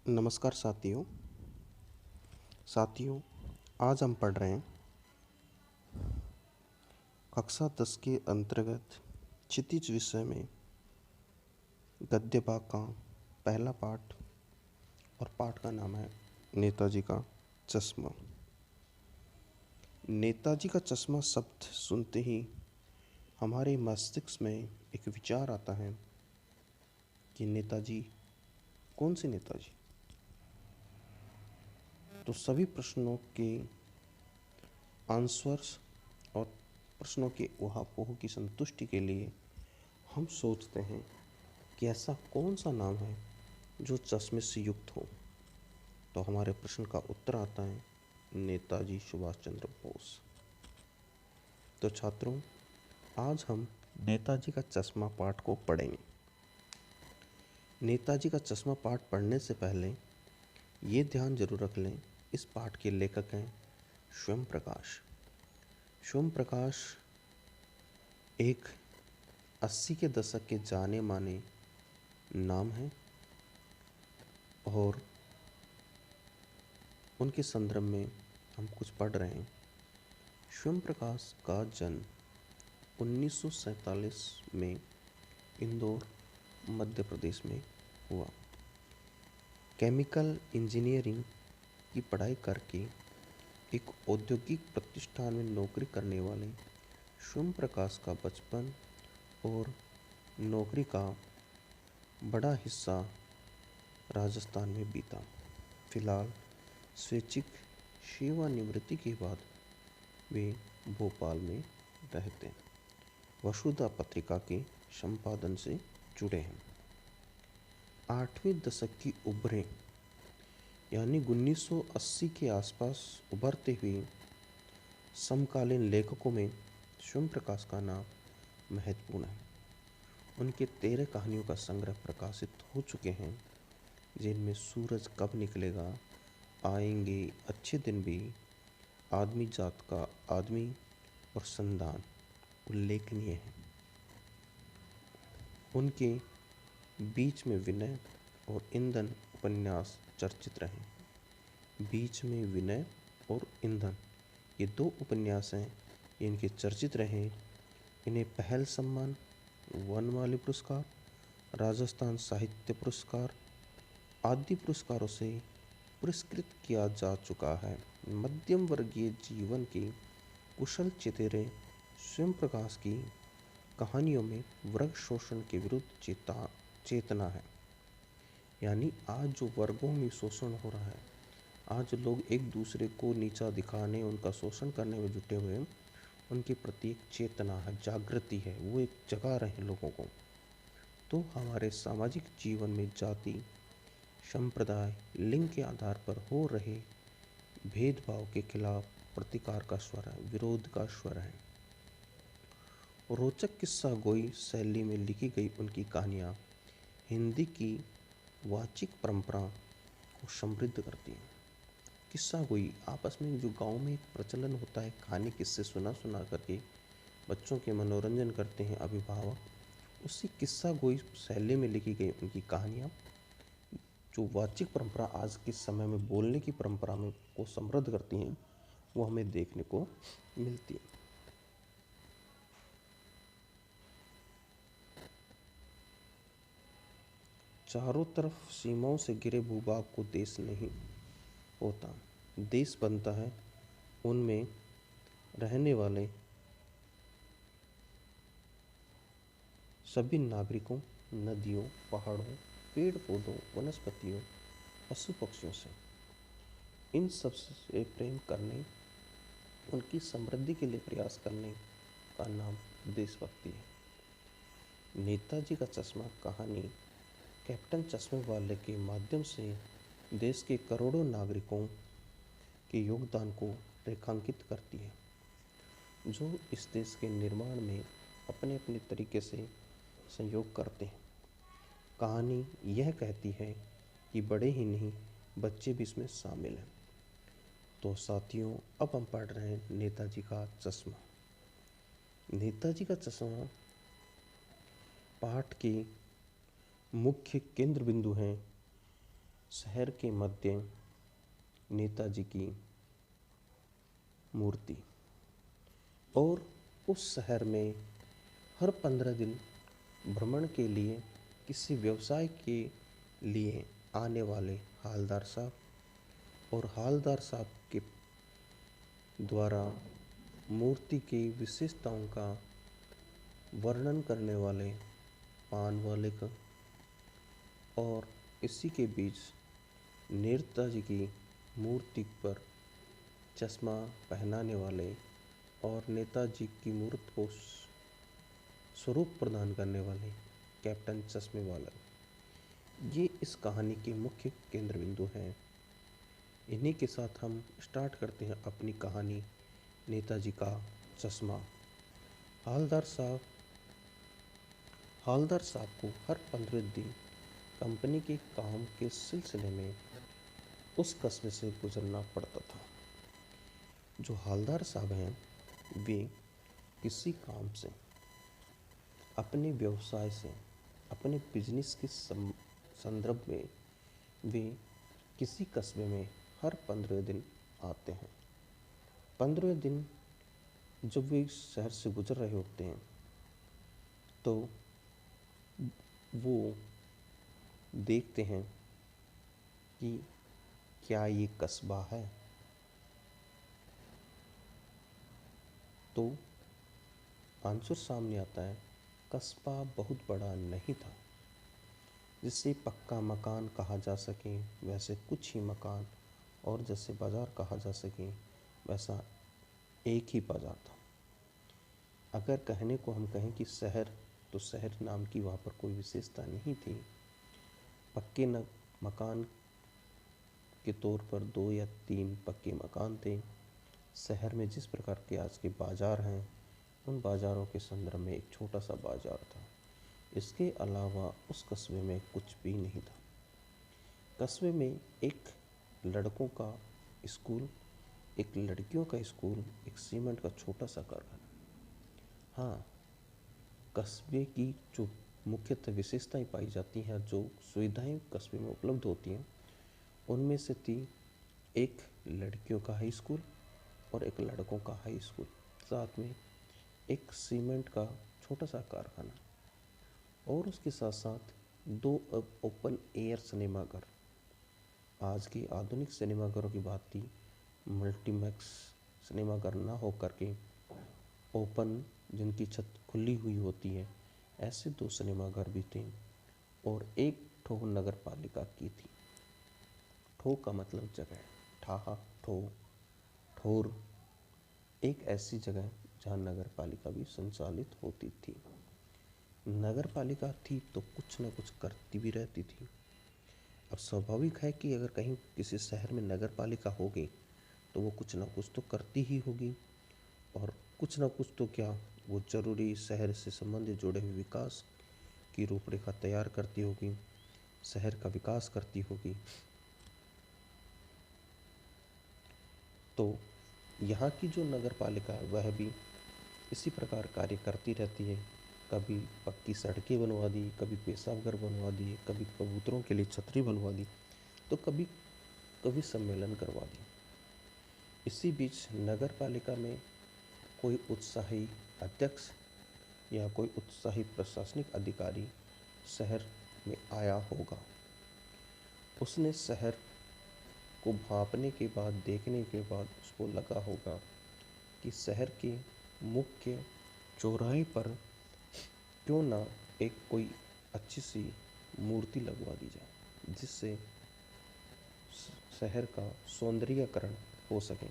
नमस्कार साथियों। आज हम पढ़ रहे हैं कक्षा 10 के अंतर्गत क्षितिज विषय में गद्य भाग का पहला पाठ, और पाठ का नाम है नेताजी का चश्मा। नेताजी का चश्मा शब्द सुनते ही हमारे मस्तिष्क में एक विचार आता है कि नेताजी, कौन से नेताजी? तो सभी प्रश्नों के आंसर्स और प्रश्नों के ऊहापोह की संतुष्टि के लिए हम सोचते हैं कि ऐसा कौन सा नाम है जो चश्मे से युक्त हो। तो हमारे प्रश्न का उत्तर आता है नेताजी सुभाष चंद्र बोस। तो छात्रों, आज हम नेताजी का चश्मा पाठ को पढ़ेंगे। नेताजी का चश्मा पाठ पढ़ने से पहले ये ध्यान जरूर रख लें, इस पाठ के लेखक हैं स्वयं प्रकाश। स्वयं प्रकाश एक 80 के दशक के जाने माने नाम है और उनके संदर्भ में हम कुछ पढ़ रहे हैं। स्वयं प्रकाश का जन्म 1947 में इंदौर, मध्य प्रदेश में हुआ। केमिकल इंजीनियरिंग की पढ़ाई करके एक औद्योगिक प्रतिष्ठान में नौकरी करने वाले स्वयं प्रकाश का बचपन और नौकरी का बड़ा हिस्सा राजस्थान में बीता। फिलहाल स्वैच्छिक सेवानिवृत्ति के बाद वे भोपाल में रहते हैं। वसुधा पत्रिका के संपादन से जुड़े हैं। 8वें दशक की उभरे यानी 1980 के आसपास उभरते हुए समकालीन लेखकों में स्वयं प्रकाश का नाम महत्वपूर्ण है। उनके 13 कहानियों का संग्रह प्रकाशित हो चुके हैं, जिनमें सूरज कब निकलेगा, आएंगे अच्छे दिन भी, आदमी जात का आदमी और संदान उल्लेखनीय है। उनके बीच में विनय और ईंधन उपन्यास चर्चित रहे। बीच में विनय और ईंधन, ये 2 उपन्यास हैं इनके चर्चित रहे। इन्हें पहल सम्मान, वनमाली पुरस्कार, राजस्थान साहित्य पुरस्कार आदि पुरस्कारों से पुरस्कृत किया जा चुका है। मध्यम वर्गीय जीवन के कुशल चेहरे स्वयं प्रकाश की कहानियों में वर्ग शोषण के विरुद्ध चेतना है। यानी आज जो वर्गों में शोषण हो रहा है, आज लोग एक दूसरे को नीचा दिखाने, उनका शोषण करने में जुटे हुए हैं, उनके प्रति एक चेतना है, जागृति है, वो एक जगा रहे हैं लोगों को। तो हमारे सामाजिक जीवन में जाति, संप्रदाय, लिंग के आधार पर हो रहे भेदभाव के खिलाफ प्रतिकार का स्वर है, विरोध का स्वर है। रोचक किस्सा गोई शैली में लिखी गई उनकी कहानियाँ हिंदी की वाचिक परंपरा को समृद्ध करती हैं। किस्सा गोई आपस में जो गांव में एक प्रचलन होता है, कहानी किस्से सुना करके बच्चों के मनोरंजन करते हैं अभिभावक, उसी किस्सा गोई शैली में लिखी गई उनकी कहानियाँ जो वाचिक परंपरा आज के समय में बोलने की परंपरा में को समृद्ध करती हैं, वो हमें देखने को मिलती है। चारों तरफ सीमाओं से घिरे भूभाग को देश नहीं होता, देश बनता है उनमें रहने वाले सभी नागरिकों, नदियों, पहाड़ों, पेड़ पौधों, वनस्पतियों, पशु पक्षियों से। इन सब से प्रेम करने, उनकी समृद्धि के लिए प्रयास करने का नाम देशभक्ति है। नेताजी का चश्मा कहानी कैप्टन चश्मे वाले के माध्यम से देश के करोड़ों नागरिकों के योगदान को रेखांकित करती है, जो इस देश के निर्माण में अपने अपने तरीके से सहयोग करते हैं। कहानी यह कहती है कि बड़े ही नहीं, बच्चे भी इसमें शामिल हैं। तो साथियों, अब हम पढ़ रहे हैं नेताजी का चश्मा। नेताजी का चश्मा पाठ के मुख्य केंद्र बिंदु हैं शहर के मध्य नेताजी की मूर्ति, और उस शहर में हर 15 दिन भ्रमण के लिए किसी व्यवसाय के लिए आने वाले हालदार साहब और हालदार साहब के द्वारा मूर्ति की विशेषताओं का वर्णन करने वाले पान वाले का, और इसी के बीच नेताजी की मूर्ति पर चश्मा पहनाने वाले और नेताजी की मूर्ति को स्वरूप प्रदान करने वाले कैप्टन चश्मे वाला, ये इस कहानी के मुख्य केंद्र बिंदु हैं। इन्हीं के साथ हम स्टार्ट करते हैं अपनी कहानी नेताजी का चश्मा। हालदार साहब को हर 15 दिन कंपनी के काम के सिलसिले में उस कस्बे से गुजरना पड़ता था। जो हालदार साहब हैं वे किसी काम से, अपने व्यवसाय से, अपने बिजनेस के संदर्भ में वे किसी कस्बे में हर 15 दिन आते हैं। 15 दिन जब वे शहर से गुजर रहे होते हैं तो वो देखते हैं कि क्या ये कस्बा है, तो आंसर सामने आता है कस्बा बहुत बड़ा नहीं था जिसे पक्का मकान कहा जा सके वैसे कुछ ही मकान, और जैसे बाज़ार कहा जा सके वैसा एक ही बाज़ार था। अगर कहने को हम कहें कि शहर, तो शहर नाम की वहाँ पर कोई विशेषता नहीं थी। पक्के मकान के तौर पर 2 या 3 पक्के मकान थे। शहर में जिस प्रकार के आज के बाज़ार हैं उन बाज़ारों के संदर्भ में एक छोटा सा बाज़ार था। इसके अलावा उस कस्बे में कुछ भी नहीं था। कस्बे में एक लड़कों का स्कूल, एक लड़कियों का स्कूल, एक सीमेंट का छोटा सा कारखाना। हाँ, कस्बे की जो मुख्यतः विशेषताएं पाई जाती हैं, जो सुविधाएं कस्बे में उपलब्ध होती हैं, उनमें से थी एक लड़कियों का हाई स्कूल और एक लड़कों का हाई स्कूल, साथ में एक सीमेंट का छोटा सा कारखाना, और उसके साथ साथ 2 ओपन एयर सिनेमाघर। आज की आधुनिक सिनेमाघरों की बात थी, मल्टीमैक्स सिनेमाघर ना हो करके ओपन, जिनकी छत खुली हुई होती है, ऐसे 2 सिनेमाघर भी थे, और एक ठो नगर पालिका की थी। ठो का मतलब जगह, ठाहा, ठो, ठोर, एक ऐसी जगह जहाँ नगर पालिका भी संचालित होती थी। नगर पालिका थी तो कुछ न कुछ करती भी रहती थी। अब स्वाभाविक है कि अगर कहीं किसी शहर में नगर पालिका होगी तो वो कुछ न कुछ तो करती ही होगी, और कुछ न कुछ तो क्या, वो जरूरी शहर से संबंधित जुड़े हुए विकास की रूपरेखा तैयार करती होगी, शहर का विकास करती होगी। तो यहाँ की जो नगर पालिका है वह भी इसी प्रकार कार्य करती रहती है। कभी पक्की सड़कें बनवा दी, कभी पेशाब घर बनवा दिए, कभी कबूतरों के लिए छतरी बनवा दी, तो कभी कभी सम्मेलन करवा दी। इसी बीच नगर पालिका में कोई उत्साही अध्यक्ष या कोई उत्साही प्रशासनिक अधिकारी शहर में आया होगा। उसने शहर को भांपने के बाद, देखने के बाद उसको लगा होगा कि शहर के मुख्य चौराहे पर क्यों ना एक कोई अच्छी सी मूर्ति लगवा दी जाए, जिससे शहर का सौंदर्यीकरण हो सके।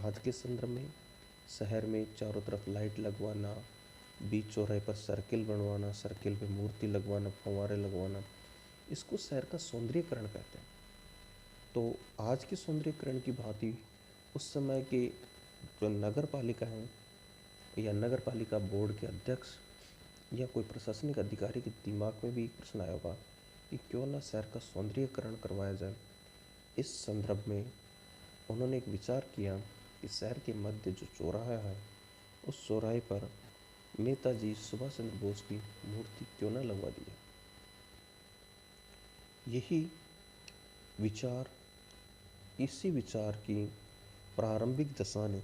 आज के संदर्भ में शहर में चारों तरफ लाइट लगवाना, बीच चौराहे पर सर्किल बनवाना, सर्किल पे मूर्ति लगवाना, फव्वारे लगवाना, इसको शहर का सौंदर्यीकरण कहते हैं। तो आज के सौंदर्यीकरण की भांति उस समय के जो नगर पालिका हैं या नगर पालिका बोर्ड के अध्यक्ष या कोई प्रशासनिक अधिकारी के दिमाग में भी प्रश्न आया होगा कि क्यों ना शहर का सौंदर्यीकरण करवाया जाए। इस संदर्भ में उन्होंने एक विचार किया कि शहर के मध्य जो चौराहा है उस चौराहे पर नेताजी सुभाष चंद्र बोस की मूर्ति क्यों ना लगवा दी जाए। यही विचार, इसी विचार की प्रारंभिक दशा ने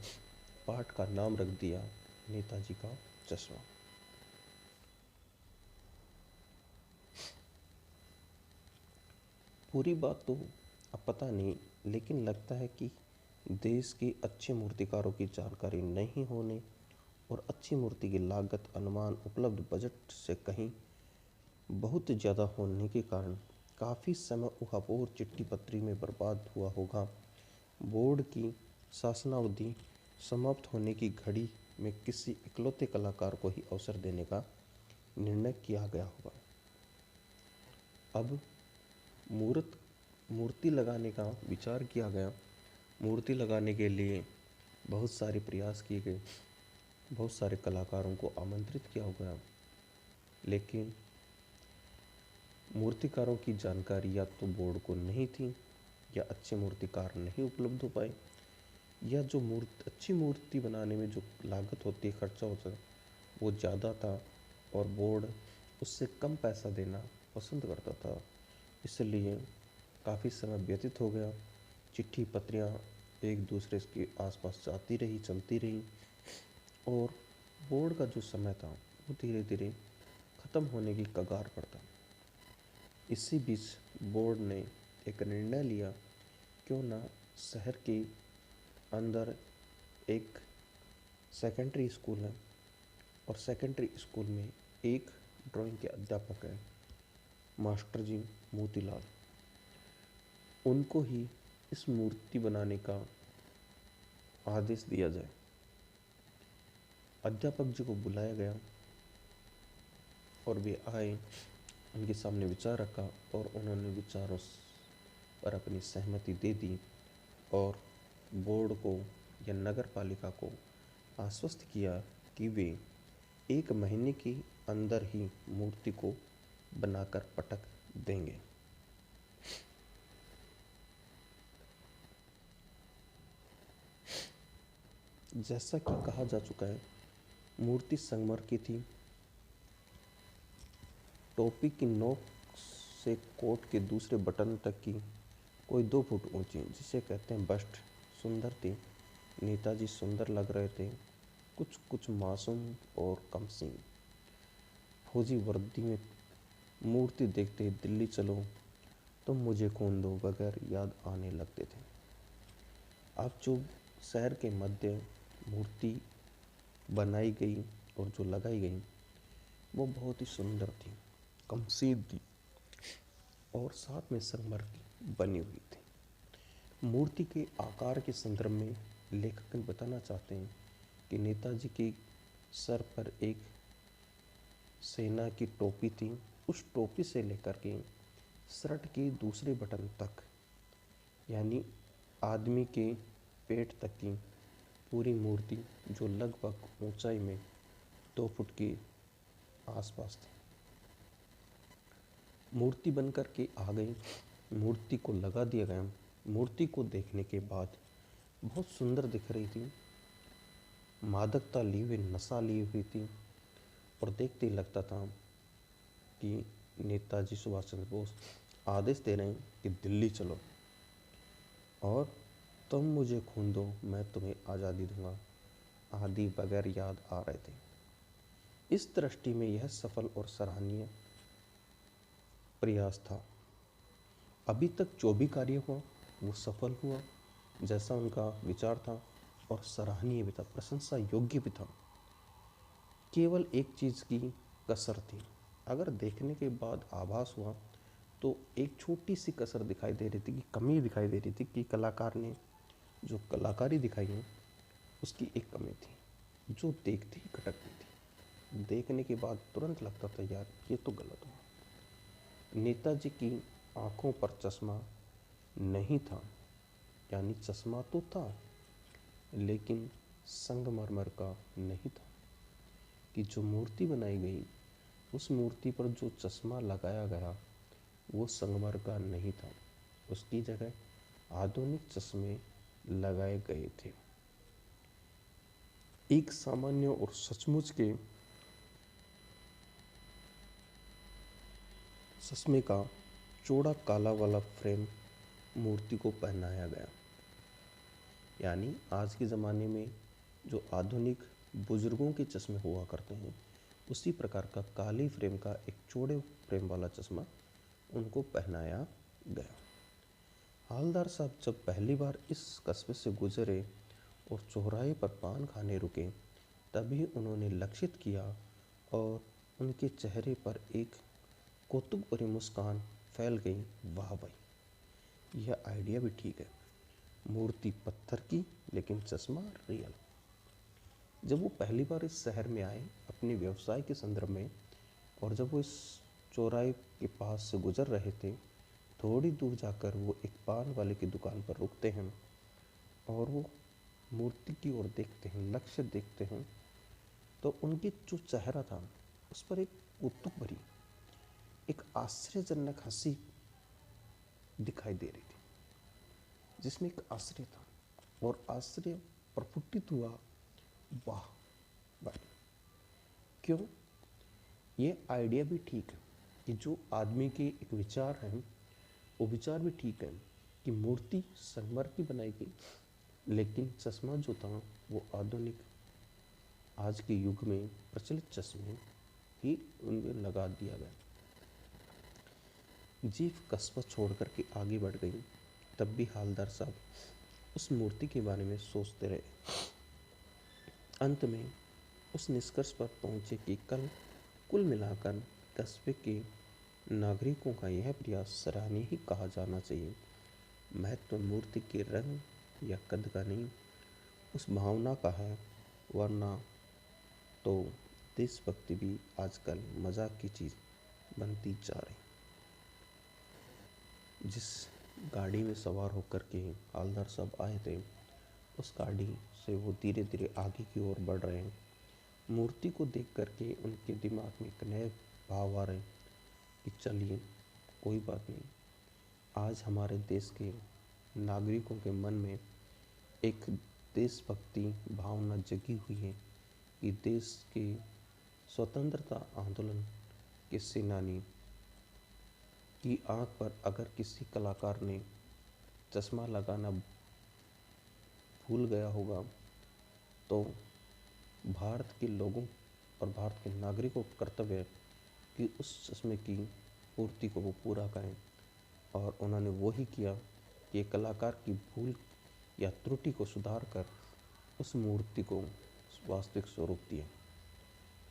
पाठ का नाम रख दिया नेताजी का चश्मा। पूरी बात तो अब पता नहीं, लेकिन लगता है कि देश के अच्छे मूर्तिकारों की जानकारी नहीं होने और अच्छी मूर्ति की लागत अनुमान उपलब्ध बजट से कहीं बहुत ज़्यादा होने के कारण काफ़ी समय उहापोह चिट्ठी पत्री में बर्बाद हुआ होगा। बोर्ड की शासनावधि समाप्त होने की घड़ी में किसी इकलौते कलाकार को ही अवसर देने का निर्णय किया गया होगा। अब मूर्ति लगाने का विचार किया गया। मूर्ति लगाने के लिए बहुत सारे प्रयास किए गए, बहुत सारे कलाकारों को आमंत्रित किया गया, लेकिन मूर्तिकारों की जानकारी या तो बोर्ड को नहीं थी, या अच्छे मूर्तिकार नहीं उपलब्ध हो पाए, या जो अच्छी मूर्ति बनाने में जो लागत होती है, खर्चा होता है, वो ज़्यादा था और बोर्ड उससे कम पैसा देना पसंद करता था। इसलिए काफ़ी समय व्यतीत हो गया। चिट्ठी पत्रियाँ एक दूसरे के आसपास जाती रही, चलती रही, और बोर्ड का जो समय था वो धीरे धीरे ख़त्म होने की कगार पर था। इसी बीच बोर्ड ने एक निर्णय लिया, क्यों ना शहर के अंदर एक सेकेंडरी स्कूल है, और सेकेंडरी स्कूल में एक ड्राइंग के अध्यापक हैं, मास्टर जी मोतीलाल, उनको ही इस मूर्ति बनाने का आदेश दिया जाए। अध्यापक जी को बुलाया गया और वे आए, उनके सामने विचार रखा और उन्होंने विचारों पर अपनी सहमति दे दी और बोर्ड को या नगर पालिका को आश्वस्त किया कि वे 1 महीने के अंदर ही मूर्ति को बनाकर पटक देंगे। जैसा कि कहा जा चुका है, मूर्ति संगमरमर की थी। टोपी की नोक से कोट के दूसरे बटन तक की कोई 2 फुट ऊंची, जिसे कहते हैं बस्ट, सुंदर थी। नेताजी सुंदर लग रहे थे, कुछ मासूम और कमसीन। फौजी वर्दी में मूर्ति देखते ही दिल्ली चलो, तुम मुझे खून दो वगैरह याद आने लगते थे। अब जो शहर के मध्य मूर्ति बनाई गई और जो लगाई गई, वो बहुत ही सुंदर थी, कमसीन थी और साथ में संगमरमर की बनी हुई थी। मूर्ति के आकार के संदर्भ में लेखक बताना चाहते हैं कि नेताजी के सर पर एक सेना की टोपी थी। उस टोपी से लेकर के शर्ट के दूसरे बटन तक, यानी आदमी के पेट तक की पूरी मूर्ति, जो लगभग ऊंचाई में 2 फुट के आसपास थी, मूर्ति बनकर के आ गई। मूर्ति को लगा दिया गया। मूर्ति को देखने के बाद बहुत सुंदर दिख रही थी, मादकता ली हुई, नशा ली हुई थी, और देखते ही लगता था कि नेताजी सुभाष चंद्र बोस आदेश दे रहे हैं कि दिल्ली चलो और तुम मुझे खून दो, मैं तुम्हें आज़ादी दूंगा, आदि वगैरह याद आ रहे थे। इस दृष्टि में यह सफल और सराहनीय प्रयास था। अभी तक जो भी कार्य हुआ वो सफल हुआ, जैसा उनका विचार था, और सराहनीय भी था, प्रशंसा योग्य भी था। केवल एक चीज़ की कसर थी। अगर देखने के बाद आभास हुआ तो एक छोटी सी कसर दिखाई दे रही थी, कि कमी दिखाई दे रही थी, कि कलाकार ने जो कलाकारी दिखाई है उसकी एक कमी थी, जो देखते ही खटकती थी। देखने के बाद तुरंत लगता था यार ये तो गलत हुआ। नेताजी की आंखों पर चश्मा नहीं था, यानी चश्मा तो था लेकिन संगमरमर का नहीं था। कि जो मूर्ति बनाई गई, उस मूर्ति पर जो चश्मा लगाया गया वो संगमरमर का नहीं था, उसकी जगह आधुनिक चश्मे लगाए गए थे। एक सामान्य और सचमुच के चश्मे का चौड़ा काला वाला फ्रेम मूर्ति को पहनाया गया। यानी आज के ज़माने में जो आधुनिक बुजुर्गों के चश्मे हुआ करते हैं, उसी प्रकार का काली फ्रेम का एक चौड़े फ्रेम वाला चश्मा उनको पहनाया गया। हवलदार साहब जब पहली बार इस कस्बे से गुजरे और चौराहे पर पान खाने रुके, तभी उन्होंने लक्षित किया और उनके चेहरे पर एक कौतुक भरी मुस्कान फैल गई। वाह भाई, यह आइडिया भी ठीक है। मूर्ति पत्थर की लेकिन चश्मा रियल। जब वो पहली बार इस शहर में आए अपने व्यवसाय के संदर्भ में, और जब वो इस चौराहे के पास से गुजर रहे थे, थोड़ी दूर जाकर वो एक पान वाले की दुकान पर रुकते हैं और वो मूर्ति की ओर देखते हैं, लक्ष्य देखते हैं, तो उनके जो चेहरा था उस पर एक कौतुक भरी, एक आश्चर्यजनक हंसी दिखाई दे रही थी, जिसमें एक आश्चर्य था और आश्चर्य प्रफुल्लित हुआ। वाह भाई, क्यों? ये आइडिया भी ठीक है कि जो आदमी के एक विचार हैं, वो विचार भी ठीक है कि मूर्ति संगमर की बनाई गई, लेकिन चश्मा जो था वो आधुनिक आज के युग में प्रचलित चश्मे ही उनमें लगा दिया गया। जीप कस्बा छोड़ करके आगे बढ़ गई, तब भी हवलदार साहब उस मूर्ति के बारे में सोचते रहे। अंत में उस निष्कर्ष पर पहुंचे कि कुल मिलाकर कस्बे के नागरिकों का यह प्रयास सराहनीय ही कहा जाना चाहिए। महत्व मूर्ति के रंग या कद का नहीं, उस भावना का है, वरना तो देशभक्ति भी आजकल मजाक की चीज़ बनती जा रही। जिस गाड़ी में सवार होकर के हवलदार साहब आए थे, उस गाड़ी से वो धीरे धीरे आगे की ओर बढ़ रहे हैं। मूर्ति को देख करके उनके दिमाग में एक नए भाव आ रहे हैं कि चलिए कोई बात नहीं, आज हमारे देश के नागरिकों के मन में एक देशभक्ति भावना जगी हुई है कि देश के स्वतंत्रता आंदोलन के सेनानी की आंख पर अगर किसी कलाकार ने चश्मा लगाना भूल गया होगा, तो भारत के लोगों और भारत के नागरिकों का कर्तव्य है कि उस चश्मे की पूर्ति को वो पूरा करें। और उन्होंने वही किया कि कलाकार की भूल या त्रुटि को सुधार कर उस मूर्ति को वास्तविक स्वरूप दिया।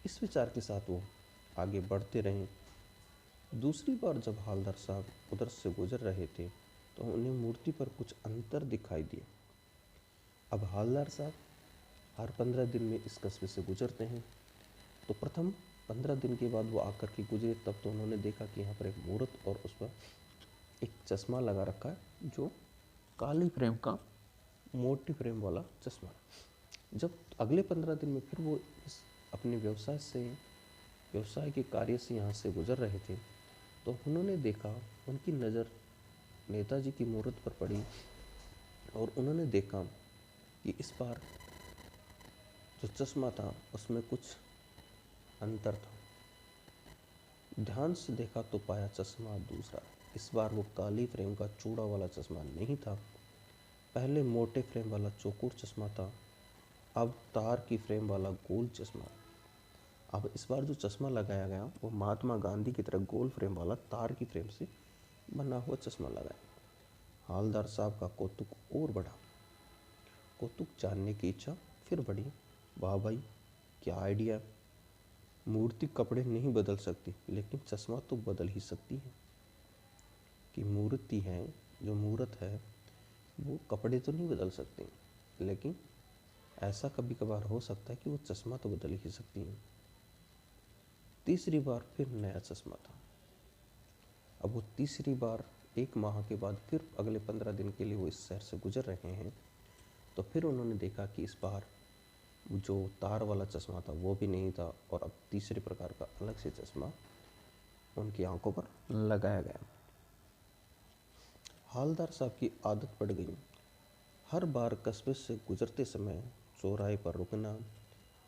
इस विचार के साथ वो आगे बढ़ते रहे। दूसरी बार जब हवलदार साहब उधर से गुजर रहे थे, तो उन्हें मूर्ति पर कुछ अंतर दिखाई दिया। अब हवलदार साहब हर 15 दिन में इस कस्बे से गुजरते हैं, तो प्रथम 15 दिन के बाद वो आकर के गुजरे, तब तो उन्होंने देखा कि यहाँ पर एक मूर्त और उस पर एक चश्मा लगा रखा है, जो काली फ्रेम का मोटी फ्रेम वाला चश्मा। जब अगले 15 दिन में फिर वो इस अपने व्यवसाय के कार्य से यहाँ से गुजर रहे थे, तो उन्होंने देखा, उनकी नज़र नेताजी की मूर्त पर पड़ी और उन्होंने देखा कि इस बार जो चश्मा था उसमें कुछ अंतर था। ध्यान से देखा तो पाया चश्मा दूसरा। इस बार वो काली फ्रेम का चूड़ा वाला चश्मा नहीं था, पहले मोटे फ्रेम वाला चौकोर चश्मा था, अब तार की फ्रेम वाला गोल चश्मा। अब इस बार जो चश्मा लगाया गया वो महात्मा गांधी की तरह गोल फ्रेम वाला तार की फ्रेम से बना हुआ चश्मा लगाया। हवलदार साहब का कौतुक और बढ़ा, कौतुक जानने की इच्छा फिर बढ़ी। वाह भाई, क्या आइडिया! मूर्ति कपड़े नहीं बदल सकती, लेकिन चश्मा तो बदल ही सकती है। कि मूर्ति है, जो मूर्त है, वो कपड़े तो नहीं बदल सकती, लेकिन ऐसा कभी कभार हो सकता है कि वो चश्मा तो बदल ही सकती है। तीसरी बार फिर नया चश्मा था। अब वो तीसरी बार 1 माह के बाद फिर अगले 15 दिन के लिए वो इस शहर से गुजर रहे हैं, तो फिर उन्होंने देखा कि इस बार जो तार वाला चश्मा था वो भी नहीं था, और अब तीसरे प्रकार का अलग से चश्मा उनकी आंखों पर लगाया गया। हवलदार साहब की आदत पड़ गई, हर बार कस्बे से गुजरते समय चौराहे पर रुकना,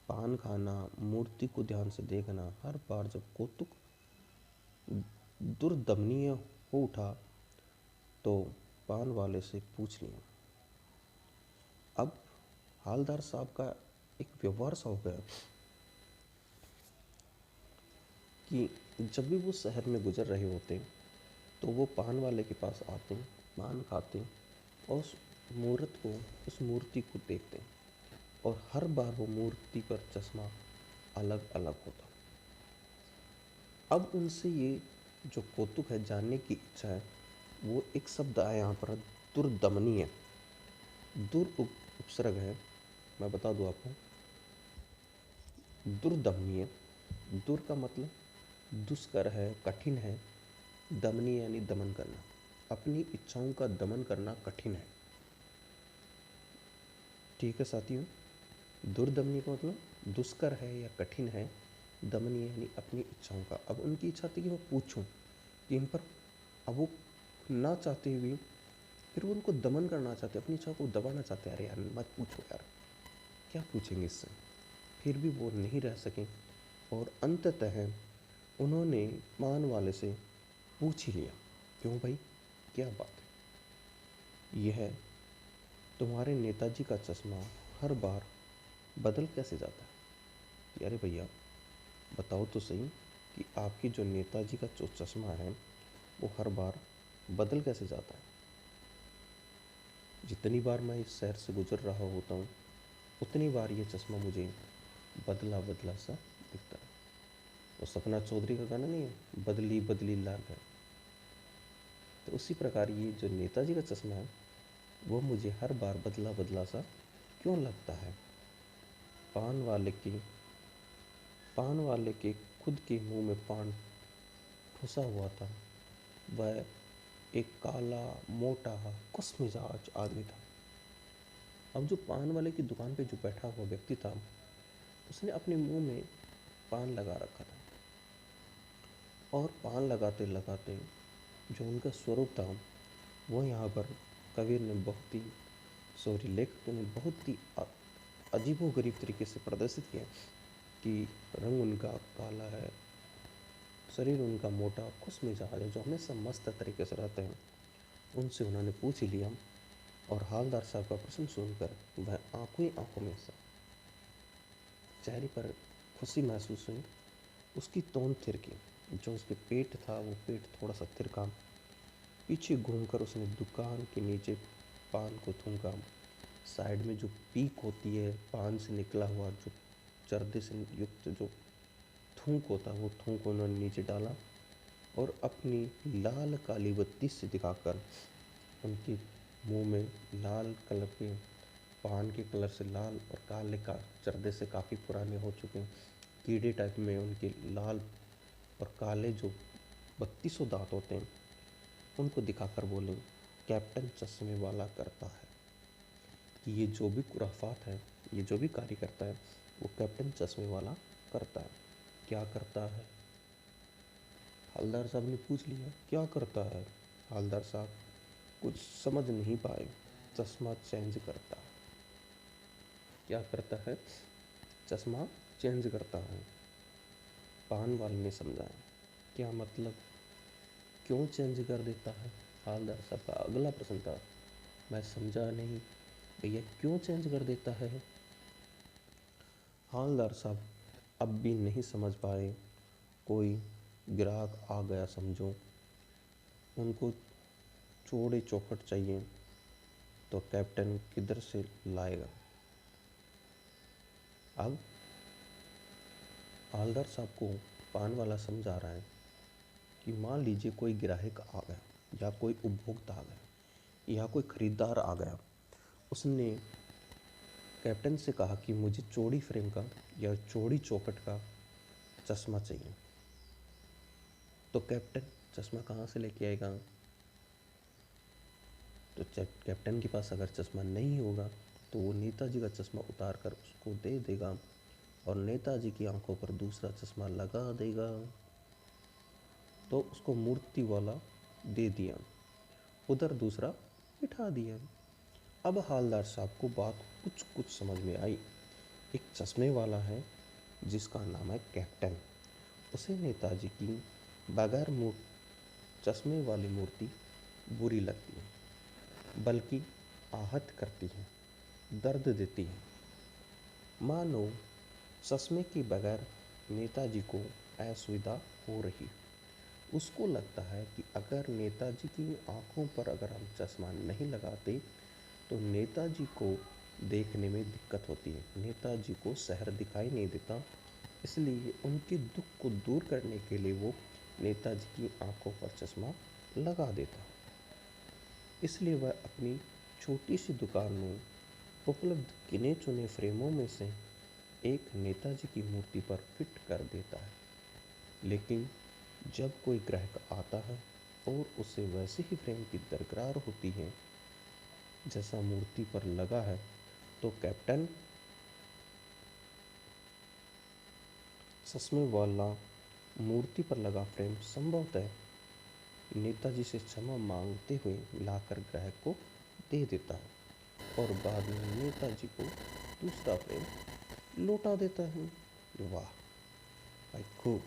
पान खाना, मूर्ति को ध्यान से देखना। हर बार जब कौतुक दुर्दमनीय हो उठा, तो पान वाले से पूछ लिया। अब हालदार साहब का एक व्यवहार सा हो गया कि जब भी वो शहर में गुजर रहे होते तो वो पान वाले के पास आते, पान खाते और उस उस मूर्ति को देखते, और हर बार वो मूर्ति पर चश्मा अलग अलग होता। अब उनसे ये जो कौतुक है, जानने की इच्छा है, वो एक शब्द आया यहाँ पर, दुर्दमनीय। उपसर्ग है, मैं बता दूँ आपको। दुर्दमनीय, दुर का मतलब दुष्कर है, कठिन है। दमनीय यानी दमन करना, अपनी इच्छाओं का दमन करना कठिन है। ठीक है साथियों, दुर्दमनीय का मतलब दुष्कर है या कठिन है, दमनीय यानी अपनी इच्छाओं का। अब उनकी इच्छा थी कि मैं पूछूं कि इन पर, अब वो ना चाहते हुए फिर वो उनको दमन करना चाहते, अपनी इच्छा को दबाना चाहते। अरे यार मत पूछो यार, क्या पूछेंगे इससे। फिर भी वो नहीं रह सके और अंततः उन्होंने पान वाले से पूछ ही लिया, क्यों भाई, क्या बात है, यह है तुम्हारे नेताजी का चश्मा हर बार बदल कैसे जाता है। अरे भैया बताओ तो सही कि आपकी जो नेताजी का जो चश्मा है वो हर बार बदल कैसे जाता है। जितनी बार मैं इस शहर से गुजर रहा होता हूँ उतनी बार ये चश्मा मुझे बदला बदला सा दिखता है। वो सपना चौधरी का गाना नहीं है, बदली बदली लाल है। तो उसी प्रकार ये जो नेताजी का चश्मा है वो मुझे हर बार बदला बदला सा क्यों लगता है। पान वाले के खुद के मुंह में पान ठुसा हुआ था। वह एक काला मोटा खुश मिजाज आदमी था। अब जो पान वाले की दुकान पे जो बैठा हुआ व्यक्ति था उसने अपने मुंह में पान लगा रखा था, और पान लगाते लगाते जो उनका स्वरूप था वो यहाँ पर कबीर ने बहुत ही, लेखक ने बहुत ही अजीबोगरीब तरीके से प्रदर्शित किया कि रंग उनका काला है, शरीर उनका मोटा खुश मिजाज है, जो हमेशा मस्त तरीके से रहते हैं। उनसे उन्होंने पूछ ही लिया, और हालदार साहब का प्रश्न सुनकर वह आंखों ही आंखों में सा चेहरे पर खुशी महसूस हुई। उसकी तोंद थिरकी, जो उसके पेट था वो पेट थोड़ा सा थिरका। पीछे घूमकर उसने दुकान के नीचे पान को थूका। साइड में जो पीक होती है पान से निकला हुआ, जो जर्दे से युक्त जो थूक होता है, वो थूक उन्होंने नीचे डाला और अपनी लाल काली बत्ती से दिखाकर उनके मुंह में लाल कलर के, पान के कलर से लाल और काले का जर्दे से काफ़ी पुराने हो चुके कीड़े टाइप में उनके लाल और काले जो 3200 दांत होते हैं उनको दिखाकर बोले, कैप्टन चश्मे वाला करता है कि ये जो भी खुराफात है, ये जो भी कार्य करता है वो कैप्टन चश्मे वाला करता है। क्या करता है? हवलदार साहब ने पूछ लिया, क्या करता है? हवलदार साहब कुछ समझ नहीं पाए। चश्मा चेंज करता है। क्या करता है? चश्मा चेंज करता है। पान वाले ने समझाया, क्या मतलब, क्यों चेंज कर देता है? हवलदार साहब का अगला प्रश्न था, मैं समझा नहीं भैया, क्यों चेंज कर देता है? हवलदार साहब अब भी नहीं समझ पाए। कोई ग्राहक आ गया समझो, उनको चौड़े चौखट चाहिए, तो कैप्टन किधर से लाएगा? अब हवलदार साहब को पान वाला समझा रहा है कि मान लीजिए कोई ग्राहक आ गया या कोई उपभोक्ता आ गया या कोई खरीदार आ गया, उसने कैप्टन से कहा कि मुझे चौड़ी फ्रेम का या चौड़ी चौखट का चश्मा चाहिए, तो कैप्टन चश्मा कहाँ से लेके आएगा? तो कैप्टन के पास अगर चश्मा नहीं होगा तो वो नेताजी का चश्मा उतार कर उसको दे देगा और नेताजी की आंखों पर दूसरा चश्मा लगा देगा। तो उसको मूर्ति वाला दे दिया, उधर दूसरा बिठा दिया। अब हवलदार साहब को बात कुछ कुछ समझ में आई। एक चश्मे वाला है जिसका नाम है कैप्टन, उसे नेताजी की बगैर चश्मे वाली मूर्ति बुरी लगती है। बल्कि आहत करती हैं, दर्द देती हैं। मानो चश्मे के बगैर नेताजी को असुविधा हो रही। उसको लगता है कि अगर नेताजी की आंखों पर अगर हम चश्मा नहीं लगाते तो नेताजी को देखने में दिक्कत होती है, नेताजी को शहर दिखाई नहीं देता। इसलिए उनके दुख को दूर करने के लिए वो नेताजी की आंखों पर चश्मा लगा देता। इसलिए वह अपनी छोटी सी दुकान में उपलब्ध गिने चुने फ्रेमों में से एक नेताजी की मूर्ति पर फिट कर देता है। लेकिन जब कोई ग्राहक आता है और उसे वैसे ही फ्रेम की दरकार होती है जैसा मूर्ति पर लगा है, तो कैप्टन चश्मे वाला मूर्ति पर लगा फ्रेम संभवतः नेताजी से क्षमा मांगते हुए लाकर ग्राहक को दे देता है और बाद में नेताजी को दूसरा फ्रेम लौटा देता है। वाह भाई, खूब!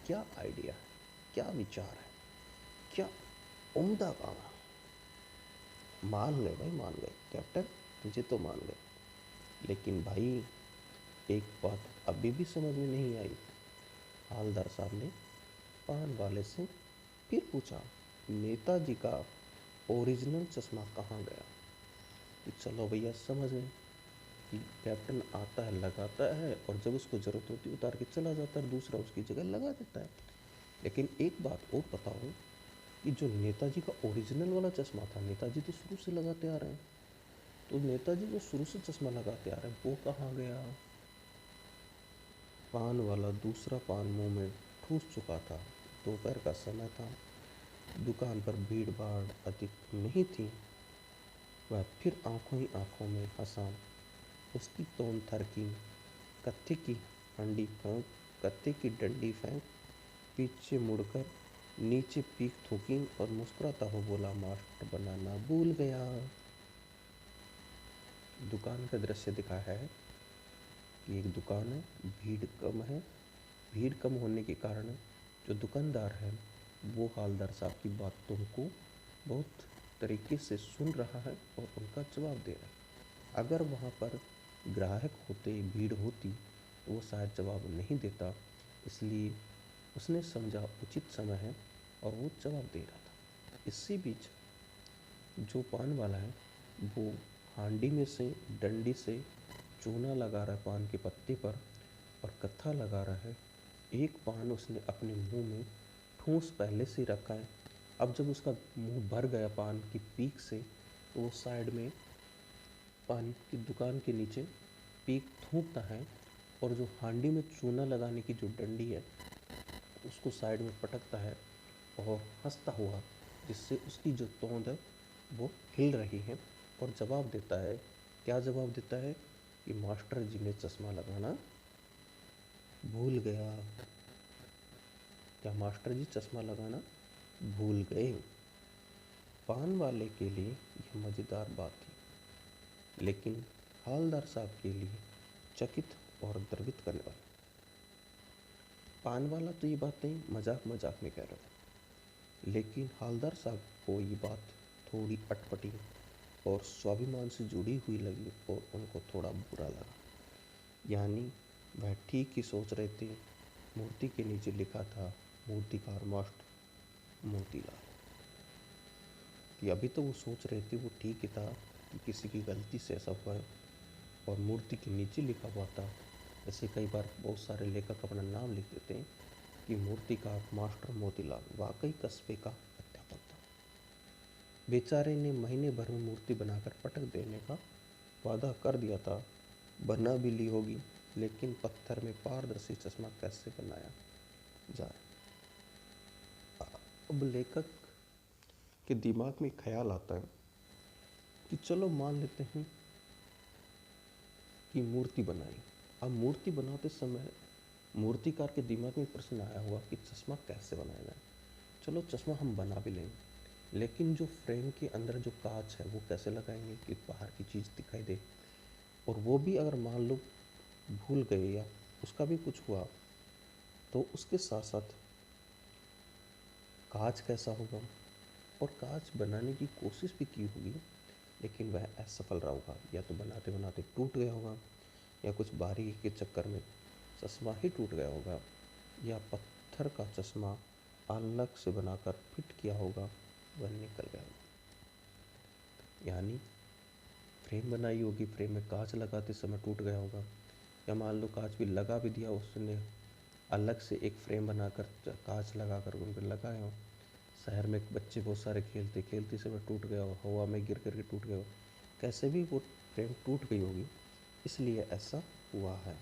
क्या आइडिया है, क्या विचार है, क्या उम्दा काम है। मान गए भाई, मान गए कैप्टन, तुझे तो मान गए। लेकिन भाई एक बात अभी भी समझ में नहीं आई। हवलदार साहब ने पान वाले से फिर पूछा, नेताजी का ओरिजिनल चश्मा कहाँ गया? कि चलो भैया समझ गए कि कैप्टन आता है, लगाता है और जब उसको ज़रूरत होती है उतार के चला जाता है, दूसरा उसकी जगह लगा देता है। लेकिन एक बात और बताओ कि जो नेताजी का ओरिजिनल वाला चश्मा था, नेताजी तो शुरू से लगाते आ रहे हैं, तो नेताजी जो शुरू से चश्मा लगाते आ रहे हैं वो कहाँ गया? पान वाला दूसरा पान मुंह में ठूस चुका था। दोपहर का समय था, दुकान पर भीड़ भाड़ अधिक नहीं थी। वह फिर आंखों ही आंखों में हंसा। उसकी तोन थरकी, कत्थे की हंडी फेंक, कत्थे की डंडी फेंक, पीछे मुड़कर नीचे पीक थूकी और मुस्कुराता हुआ बोला, मास्टर बनाना भूल गया। दुकान का दृश्य दिखा है कि एक दुकान है, भीड़ कम है। भीड़ कम होने के कारण जो दुकानदार है वो हवलदार साहब की बातों को बहुत तरीके से सुन रहा है और उनका जवाब दे रहा है। अगर वहाँ पर ग्राहक होते, भीड़ होती, तो वो शायद जवाब नहीं देता। इसलिए उसने समझा उचित समय है और वो जवाब दे रहा था। इसी बीच जो पान वाला है वो हांडी में से डंडी से चूना लगा रहा है पान के पत्ते पर और कत्था लगा रहा है। एक पान उसने अपने मुंह में ठूंस पहले से रखा है। अब जब उसका मुंह भर गया पान की पीक से, तो वो साइड में पान की दुकान के नीचे पीक थूकता है और जो हांडी में चूना लगाने की जो डंडी है उसको साइड में पटकता है और हंसता हुआ, जिससे उसकी जो तोंद है वो हिल रही है, और जवाब देता है। क्या जवाब देता है? कि मास्टर जी ने चश्मा लगाना भूल गया। क्या मास्टर जी चश्मा लगाना भूल गए? पान वाले के लिए यह मज़ेदार बात थी, लेकिन हवलदार साहब के लिए चकित और द्रवित करने वाली। पान वाला तो ये बातें मजाक मजाक में कह रहा था, लेकिन हवलदार साहब को ये बात थोड़ी अटपटी और स्वाभिमान से जुड़ी हुई लगी और उनको थोड़ा बुरा लगा। यानी वह ठीक ही सोच रहे थे। मूर्ति के नीचे लिखा था, मूर्तिकार मास्टर मोतीलाल। कि अभी तो वो सोच रहे थे वो ठीक ही था कि किसी की गलती से ऐसा हुआ है, और मूर्ति के नीचे लिखा हुआ था। ऐसे कई बार बहुत सारे लेखक अपना नाम लिख देते हैं कि मूर्तिकार मास्टर मोतीलाल वाकई कस्बे का अध्यापक था। बेचारे ने महीने भर में मूर्ति बनाकर पटक देने का वादा कर दिया था। बना भी ली होगी, लेकिन पत्थर में पारदर्शी चश्मा कैसे बनाया जाए? अब लेखक के दिमाग में ख्याल आता है कि चलो मान लेते हैं कि मूर्ति बनाई। अब मूर्ति बनाते समय मूर्तिकार के दिमाग में प्रश्न आया हुआ कि चश्मा कैसे बनाया जाए। चलो चश्मा हम बना भी लेंगे, लेकिन जो फ्रेम के अंदर जो कांच है वो कैसे लगाएंगे कि बाहर की चीज़ दिखाई दे? और वो भी अगर मान लो भूल गए या उसका भी कुछ हुआ, तो उसके साथ साथ कांच कैसा होगा? और कांच बनाने की कोशिश भी की होगी, लेकिन वह असफल रहा होगा, या तो बनाते बनाते टूट गया होगा, या कुछ बारीकी के चक्कर में चश्मा ही टूट गया होगा, या पत्थर का चश्मा अलग से बनाकर फिट किया होगा, वह निकल गया होगा। यानी फ्रेम बनाई होगी, फ्रेम में कांच लगाते समय टूट गया होगा, या मान लो कांच भी लगा भी दिया, उसने अलग से एक फ्रेम बनाकर कांच लगाकर उन पर लगाया हो। शहर में बच्चे बहुत सारे खेलते खेलते समय टूट गया हो, हवा में गिर करके टूट गया हो, कैसे भी वो फ्रेम टूट गई होगी, इसलिए ऐसा हुआ है।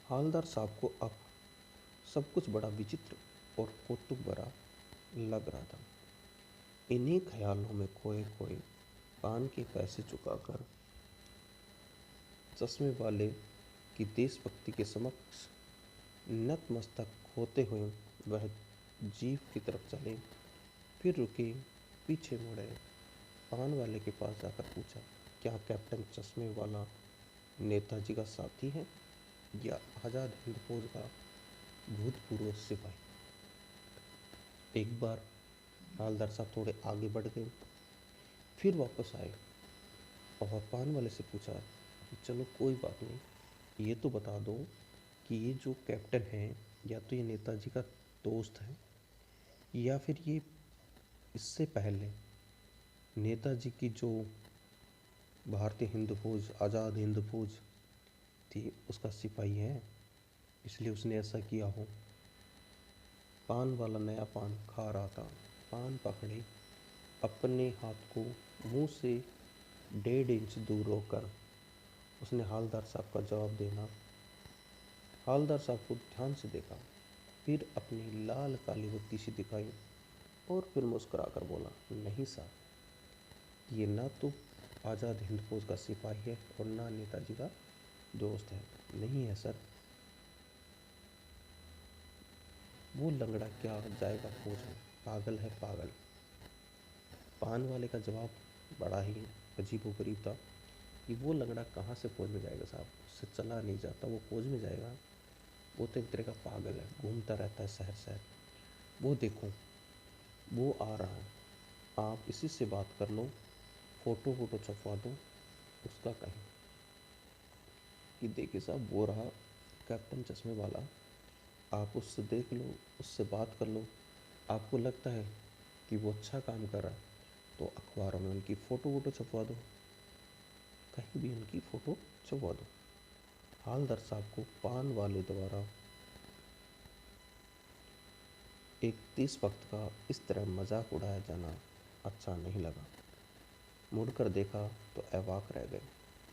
हवलदार साहब को अब सब कुछ बड़ा विचित्र और कौतुक भरा लग रहा था। इन्हीं ख्यालों में खोए खोए पान के पैसे चुकाकर चश्मे वाले की देशभक्ति के समक्ष नतमस्तक होते हुए वह जीप की तरफ चले, फिर रुके, पीछे मुड़े, पान वाले के पास जाकर पूछा, क्या कैप्टन चश्मे वाला नेताजी का साथी है या आज़ाद हिंद फौज का भूतपूर्व सिपाही? एक बार हवलदार साहब थोड़े आगे बढ़ गए, फिर वापस आए और पान वाले से पूछा कि चलो कोई बात नहीं, ये तो बता दो कि ये जो कैप्टन है, या तो ये नेताजी का दोस्त है, या फिर ये इससे पहले नेताजी की जो भारतीय हिंद फौज, आज़ाद हिंद फौज थी, उसका सिपाही है, इसलिए उसने ऐसा किया हो। पान वाला नया पान खा रहा था, पान पकड़े अपने हाथ को मुंह से 1.5 इंच दूर रोककर उसने हवलदार साहब का जवाब देना। हवलदार साहब को ध्यान से देखा, फिर अपनी लाल काली बत्ती सी दिखाई और फिर मुस्कुरा कर बोला, नहीं साहब, ये ना तो आज़ाद हिंद फौज का सिपाही है और ना नेताजी का दोस्त है। नहीं है सर, वो लंगड़ा क्या जाएगा फौज में, पागल है पागल। पान वाले का जवाब बड़ा ही अजीबोगरीब था कि वो लंगड़ा कहाँ से फौज में जाएगा साहब, उससे चला नहीं जाता, वो फौज में जाएगा, वो तो एक तरह का पागल है, घूमता रहता है शहर शहर। वो देखो, वो आ रहा है, आप इसी से बात कर लो, फ़ोटो वोटो छपवा दो उसका कहीं कि देखिए साहब वो रहा कैप्टन चश्मे वाला, आप उससे देख लो, उससे बात कर लो, आपको लगता है कि वो अच्छा काम कर रहा है तो अखबारों में उनकी फ़ोटो वोटो छपवा दो, कहीं भी उनकी फ़ोटो छपवा दो। हवलदार साहब को पान वाले द्वारा एक देशभक्त का इस तरह मजाक उड़ाया जाना अच्छा नहीं लगा। मुड़कर देखा तो अवाक रह गए।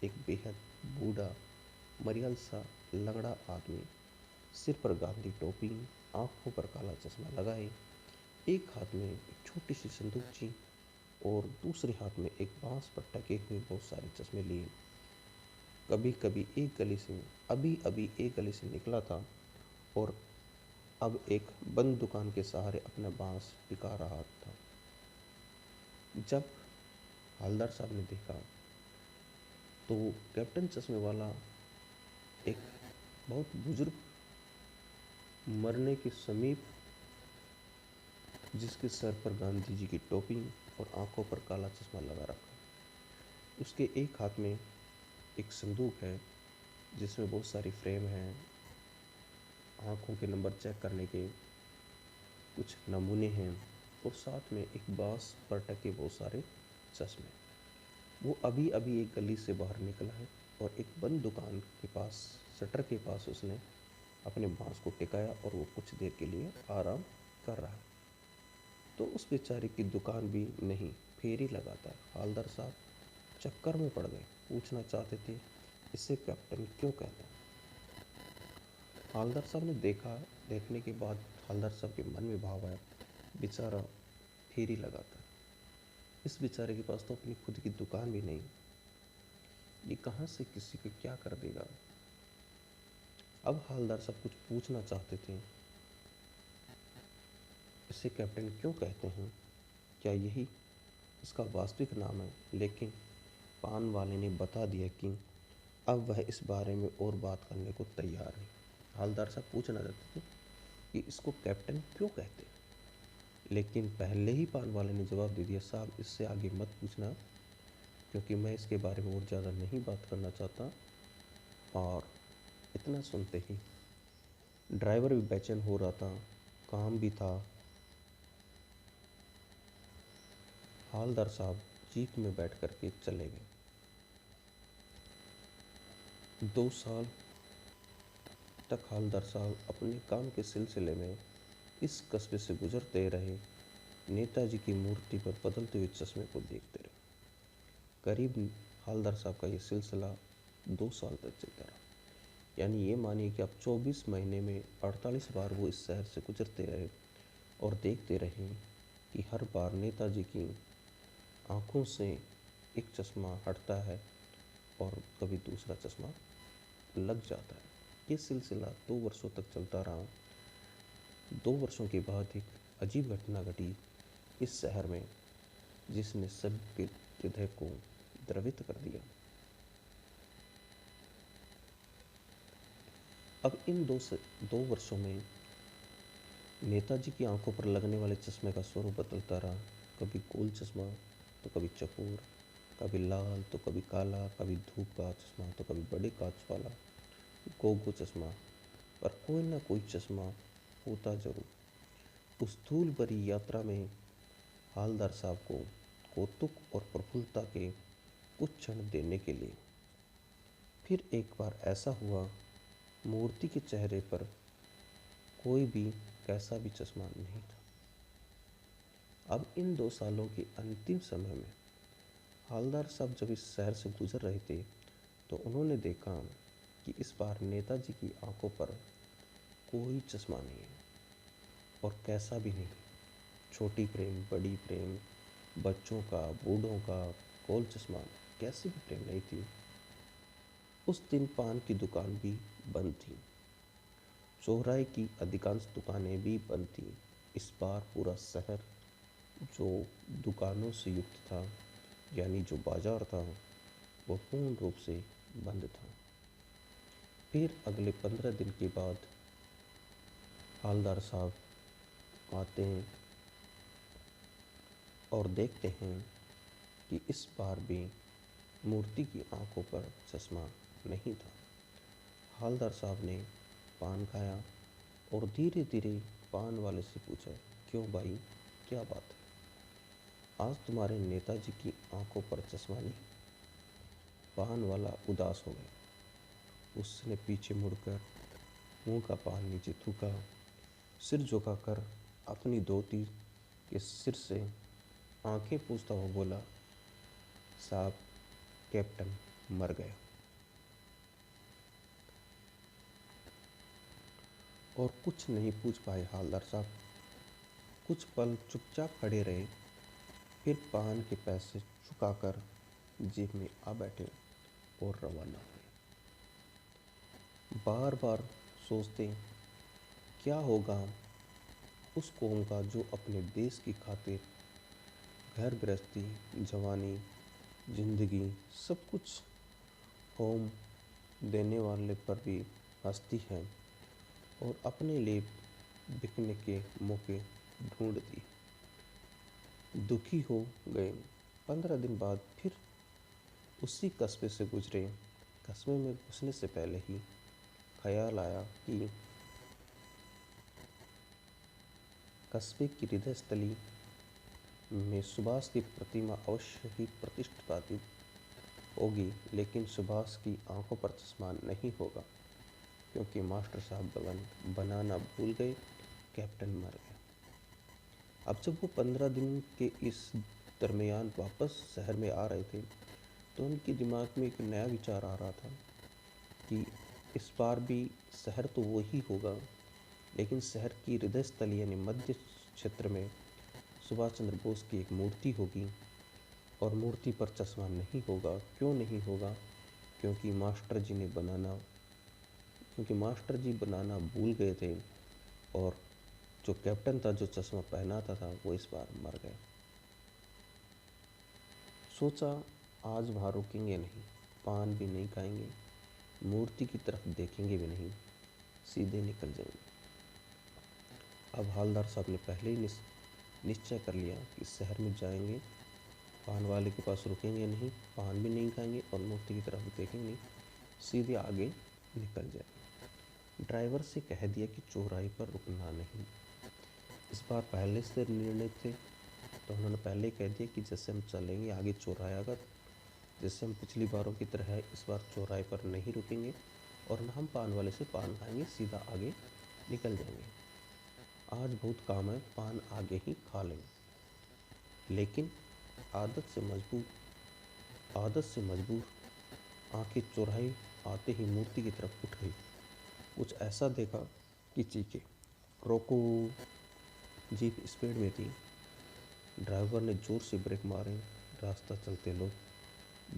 एक बेहद बूढ़ा मरियल सा लंगड़ा आदमी, सिर पर गांधी टोपी, आंखों पर काला चश्मा लगाए, एक हाथ में एक छोटी सी संदूकची और दूसरे हाथ में एक बांस पर टके हुए बहुत सारे चश्मे लिए, अभी अभी एक गली से निकला था और अब एक बंद दुकान के सहारे अपना बांस टिका रहा था। जब हवलदार साहब ने देखा तो कैप्टन चश्मे वाला एक बहुत बुजुर्ग, मरने के समीप, जिसके सर पर गांधी जी की टोपी और आंखों पर काला चश्मा लगा रखा, उसके एक हाथ में एक संदूक है जिसमें बहुत सारी फ्रेम हैं, आंखों के नंबर चेक करने के कुछ नमूने हैं, और साथ में एक बांस पर टके बहुत सारे चश्मे। वो अभी अभी एक गली से बाहर निकला है और एक बंद दुकान के पास, शटर के पास उसने अपने बांस को टिकाया और वो कुछ देर के लिए आराम कर रहा। तो उस बेचारे की दुकान भी नहीं, फेरी लगाता है। हवलदार साहब चक्कर में पड़ गए, पूछना चाहते थे इसे कैप्टन क्यों कहते हैं। हवलदार साहब ने देखा, देखने के बाद हवलदार साहब के मन में भाव आया, बेचारा फेरी लगाता है, इस बेचारे के पास तो अपनी खुद की दुकान भी नहीं, ये कहाँ से किसी को क्या कर देगा। अब हवलदार साहब कुछ पूछना चाहते थे, इसे कैप्टन क्यों कहते हैं, क्या यही इसका वास्तविक नाम है, लेकिन पान वाले ने बता दिया कि अब वह इस बारे में और बात करने को तैयार है। हवलदार साहब पूछना चाहते थे कि इसको कैप्टन क्यों कहते हैं, लेकिन पहले ही पान वाले ने जवाब दे दिया, साहब इससे आगे मत पूछना, क्योंकि मैं इसके बारे में और ज़्यादा नहीं बात करना चाहता। और इतना सुनते ही ड्राइवर भी बेचैन हो रहा था, काम भी था। हवलदार साहब जीप में बैठ कर के चले गए। 2 साल तक हवलदार साहब अपने काम के सिलसिले में इस कस्बे से गुजरते रहे। नेताजी की मूर्ति पर बदलते हुए चश्मे को देखते रहे। करीब हवलदार साहब का ये सिलसिला 2 साल तक चलता रहा। यानी ये मानिए कि अब 24 महीने में 48 बार वो इस शहर से गुजरते रहे और देखते रहे कि हर बार नेताजी की आँखों से एक चश्मा हटता है और कभी दूसरा चश्मा लग जाता है। ये सिलसिला 2 वर्षों तक चलता रहा। 2 वर्षों के बाद एक अजीब घटना घटी इस शहर में, जिसने सबके हृदय को द्रवित कर दिया। अब इन 2 वर्षों में नेताजी की आंखों पर लगने वाले चश्मे का स्वरूप बदलता रहा। कभी गोल चश्मा तो कभी चकोर, कभी लाल तो कभी काला, कभी धूप का चश्मा तो कभी बड़े कांच वाला गोगो चश्मा, पर कोई ना कोई चश्मा होता जरूर। उस धूल भरी यात्रा में हवलदार साहब को कौतुक और प्रफुल्लता के कुछ क्षण देने के लिए फिर एक बार ऐसा हुआ, मूर्ति के चेहरे पर कोई भी कैसा भी चश्मा नहीं था। अब इन 2 सालों के अंतिम समय में हवलदार साहब जब इस शहर से गुजर रहे थे तो उन्होंने देखा कि इस बार नेताजी की आंखों पर कोई चश्मा नहीं है, और कैसा भी नहीं। छोटी फ्रेम, बड़ी फ्रेम, बच्चों का, बूढ़ों का, गोल चश्मा, कैसी भी फ्रेम नहीं थी। उस दिन पान की दुकान भी बंद थी। चौराहे की अधिकांश दुकानें भी बंद थीं। इस बार पूरा शहर जो दुकानों से युक्त था, यानी जो बाजार था, वो पूर्ण रूप से बंद था। फिर अगले 15 दिन के बाद हवलदार साहब आते हैं और देखते हैं कि इस बार भी मूर्ति की आंखों पर चश्मा नहीं था। हवलदार साहब ने पान खाया और धीरे धीरे पान वाले से पूछा, क्यों भाई, क्या बात है, आज तुम्हारे नेताजी की आंखों पर चश्मा नहीं? पान वाला उदास हो गया। उसने पीछे मुड़कर मुंह का पान नीचे थूका, सिर झुकाकर अपनी धोती के सिर से आंखें पूछता हुआ बोला, साहब, कैप्टन मर गया। और कुछ नहीं पूछ पाए हवलदार साहब। कुछ पल चुपचाप खड़े रहे, फिर पान के पैसे चुकाकर जेब में आ बैठे और रवाना हुए। बार बार सोचते, क्या होगा उस कौम का जो अपने देश की खातिर घर गृहस्थी, जवानी, जिंदगी सब कुछ कौम देने वाले पर भी हंसती है और अपने लिए बिकने के मौके ढूंढती। दुखी हो गए। 15 दिन बाद फिर उसी कस्बे से गुजरे। कस्बे में घुसने से पहले ही ख्याल आया कि कस्बे की हृदय स्थली में सुभाष की प्रतिमा अवश्य ही प्रतिष्ठित होगी, लेकिन सुभाष की आंखों पर चश्मा नहीं होगा, क्योंकि मास्टर साहब भवन बनाना भूल गए, कैप्टन मर गया। अब जब वो 15 दिन के इस दरमियान वापस शहर में आ रहे थे तो उनके दिमाग में एक नया विचार आ रहा था कि इस बार भी शहर तो वो ही होगा, लेकिन शहर की हृदय स्थली यानी मध्य क्षेत्र में सुभाष चंद्र बोस की एक मूर्ति होगी और मूर्ति पर चश्मा नहीं होगा। क्यों नहीं होगा? क्योंकि मास्टर जी बनाना भूल गए थे, और जो कैप्टन था, जो चश्मा पहनाता था, वो इस बार मर गया। सोचा, आज वहाँ रुकेंगे नहीं, पान भी नहीं खाएंगे, मूर्ति की तरफ देखेंगे भी नहीं, सीधे निकल जाएंगे। अब हवलदार साहब ने पहले ही निश्चय कर लिया कि शहर में जाएंगे, पान वाले के पास रुकेंगे नहीं, पान भी नहीं खाएंगे और मूर्ति की तरफ देखेंगे नहीं, सीधे आगे निकल जाएंगे। ड्राइवर से कह दिया कि चौराहे पर रुकना नहीं। इस बार पहले से निर्णय थे तो उन्होंने पहले कह दिया कि जैसे हम चलेंगे आगे चौराहा आएगा, जैसे हम पिछली बारों की तरह है इस बार चौराहे पर नहीं रुकेंगे और न हम पान वाले से पान खाएंगे, सीधा आगे निकल जाएंगे। आज बहुत काम है, पान आगे ही खा लेंगे। लेकिन आदत से मजबूर आंखें चौराहे आते ही मूर्ति की तरफ उठ गई। कुछ ऐसा देखा कि चीखे, रोको। जीप स्पीड में थी। ड्राइवर ने जोर से ब्रेक मारे। रास्ता चलते लोग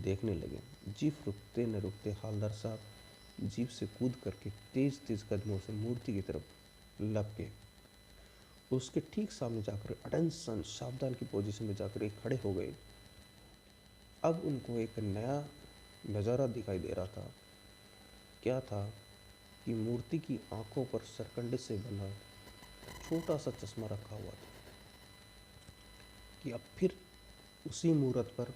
देखने लगे। जीप रुकते न रुकते हालदार साहब जीप से कूद करके तेज तेज कदमों से मूर्ति की तरफ लपके। उसके ठीक सामने जाकर अटेंशन सावधान की पोजीशन में जाकर खड़े हो गए। अब उनको एक नया नज़ारा दिखाई दे रहा था। क्या था कि मूर्ति की आंखों पर सरकंडे से बना छोटा सा चश्मा रखा हुआ था कि अब फिर उसी मूर्त पर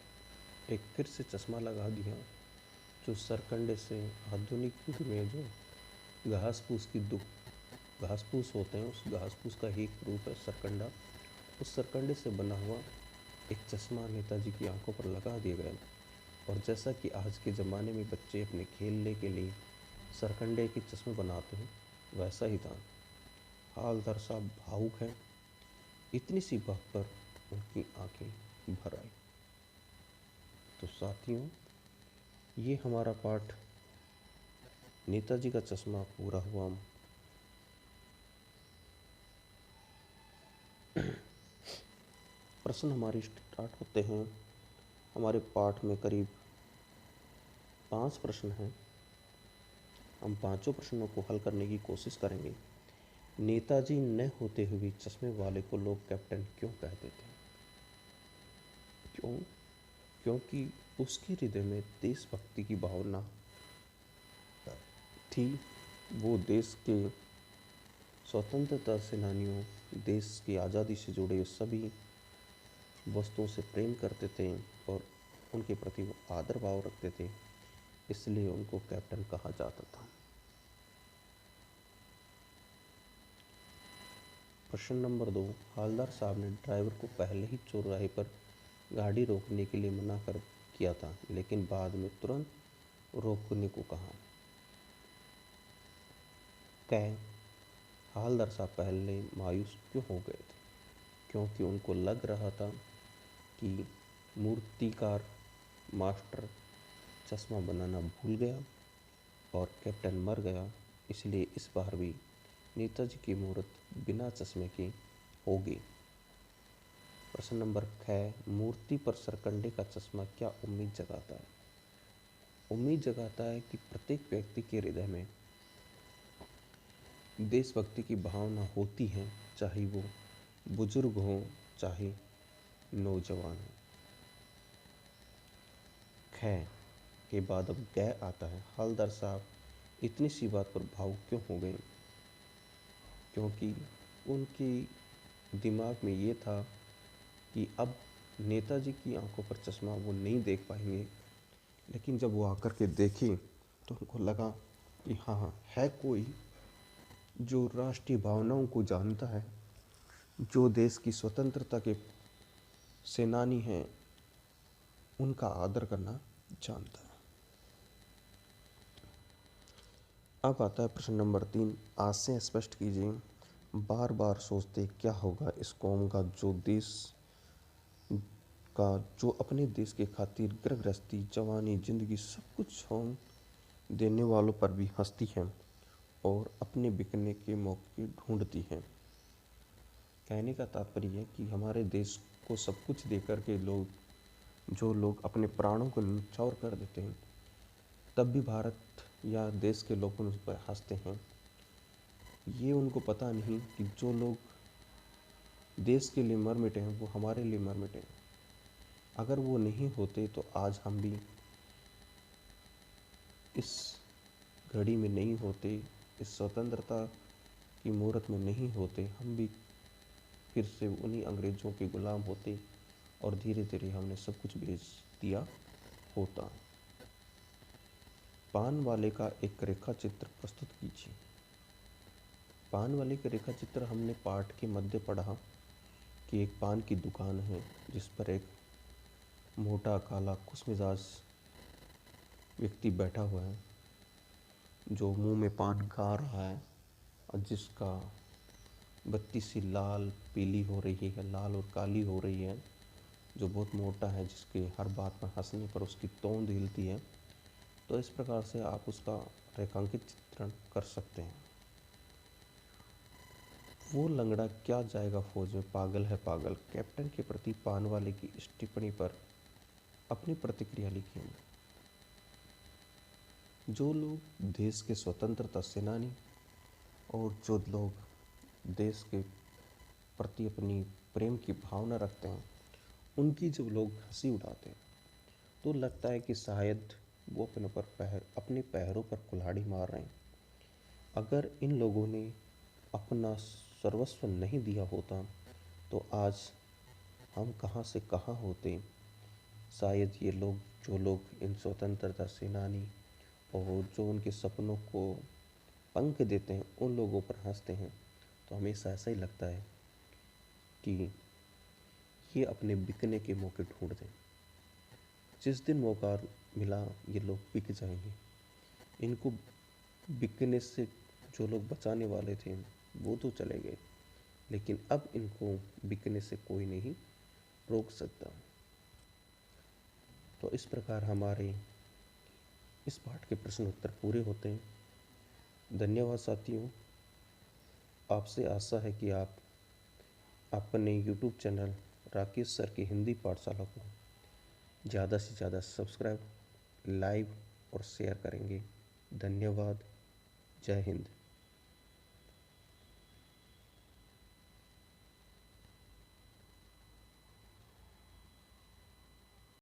एक फिर से चश्मा लगा दिया, जो सरकंडे से आधुनिक युग में जो घास फूस होते हैं उस घास फूस का ही एक रूप है सरकंडा। उस सरकंडे से बना हुआ एक चश्मा नेताजी की आंखों पर लगा दिया गया। और जैसा कि आज के ज़माने में बच्चे अपने खेलने के लिए सरकंडे के चश्मे बनाते हैं, वैसा ही था। हालदार साहब भावुक हैं। इतनी सी बात पर उनकी आंखें भर आई। तो साथियों, ये हमारा पाठ नेताजी का चश्मा पूरा हुआ। प्रश्न हमारे स्टार्ट होते हैं। हमारे पाठ में करीब 5 प्रश्न हैं। हम पांचों प्रश्नों को हल करने की कोशिश करेंगे। नेताजी न होते हुए चश्मे वाले को लोग कैप्टन क्यों कहते थे? क्यों? क्योंकि उसके हृदय में देशभक्ति की भावना थी। वो देश के स्वतंत्रता सेनानियों, देश की आज़ादी से जुड़े सभी वस्तुओं से प्रेम करते थे और उनके प्रति वो आदर भाव रखते थे, इसलिए उनको कैप्टन कहा जाता था। प्रश्न नंबर 2, हालदार साहब ने ड्राइवर को पहले ही चौराहे पर गाड़ी रोकने के लिए मना कर किया था, लेकिन बाद में तुरंत रोकने को कहा। कै हालदार साहब पहले मायूस क्यों हो गए थे? क्योंकि उनको लग रहा था कि मूर्तिकार मास्टर चश्मा बनाना भूल गया और कैप्टन मर गया, इसलिए इस बार भी नेताजी की मूर्त बिना चश्मे की होगी। प्रश्न नंबर 6, मूर्ति पर सरकंडे का चश्मा क्या उम्मीद जगाता है? उम्मीद जगाता है कि प्रत्येक व्यक्ति के हृदय में देशभक्ति की भावना होती है, चाहे वो बुजुर्ग हो चाहे नौजवान हो। ख के बाद अब ग आता है। हालदार साहब इतनी सी बात पर भावुक क्यों हो गए? क्योंकि उनके दिमाग में ये था कि अब नेताजी की आंखों पर चश्मा वो नहीं देख पाएंगे, लेकिन जब वो आकर के देखे तो उनको लगा कि हाँ, है कोई जो राष्ट्रीय भावनाओं को जानता है, जो देश की स्वतंत्रता के सेनानी हैं, उनका आदर करना जानता है। अब आता है प्रश्न नंबर 3, आशय स्पष्ट कीजिए। बार बार सोचते क्या होगा इस कौम का जो अपने देश के खातिर गर्भगृहस्थी, जवानी, जिंदगी सब कुछ छोड़ देने वालों पर भी हंसती है और अपने बिकने के मौके ढूंढती है। कहने का तात्पर्य है कि हमारे देश को सब कुछ देकर के जो लोग अपने प्राणों को न्यौछावर कर देते हैं, तब भी भारत या देश के लोग उन पर हंसते हैं। ये उनको पता नहीं कि जो लोग देश के लिए मर मिटे हैं वो हमारे लिए मर मिटे हैं। अगर वो नहीं होते तो आज हम भी इस घड़ी में नहीं होते, इस स्वतंत्रता की मुहूर्त में नहीं होते, हम भी फिर से उन्हीं अंग्रेज़ों के गुलाम होते और धीरे धीरे हमने सब कुछ बेच दिया होता। पान वाले का एक रेखा चित्र प्रस्तुत कीजिए। पान वाले का रेखा चित्र हमने पाठ के मध्य पढ़ा कि एक पान की दुकान है जिस पर एक मोटा काला खुशमिजाज व्यक्ति बैठा हुआ है जो मुंह में पान खा रहा है और जिसका बत्ती सी लाल पीली हो रही है, लाल और काली हो रही है, जो बहुत मोटा है, जिसके हर बात में हंसने पर उसकी तोंद हिलती है। तो इस प्रकार से आप उसका रेखांकित चित्रण कर सकते हैं। वो लंगड़ा क्या जाएगा फौज में, पागल है पागल। कैप्टन के प्रति पान वाले की इस टिप्पणी पर अपनी प्रतिक्रिया लिखिए। जो लोग देश के स्वतंत्रता सेनानी और जो लोग देश के प्रति अपनी प्रेम की भावना रखते हैं, उनकी जब लोग हंसी उड़ाते हैं तो लगता है कि शायद वो अपने पैरों पर कुल्हाड़ी मार रहे हैं। अगर इन लोगों ने अपना सर्वस्व नहीं दिया होता तो आज हम कहाँ से कहाँ होते। शायद ये लोग, जो लोग इन स्वतंत्रता सेनानी और जो उनके सपनों को पंख देते हैं, उन लोगों पर हंसते हैं, तो हमेशा ऐसा ही लगता है कि ये अपने बिकने के मौके ढूंढ दें। जिस दिन मौका मिला ये लोग बिक जाएंगे। इनको बिकने से जो लोग बचाने वाले थे वो तो चले गए, लेकिन अब इनको बिकने से कोई नहीं रोक सकता। तो इस प्रकार हमारे इस पाठ के प्रश्न उत्तर पूरे होते हैं। धन्यवाद साथियों। आपसे आशा है कि आप अपने YouTube चैनल राकेश सर की हिंदी पाठशाला को ज़्यादा से ज़्यादा सब्सक्राइब, लाइव और शेयर करेंगे। धन्यवाद। जय हिंद।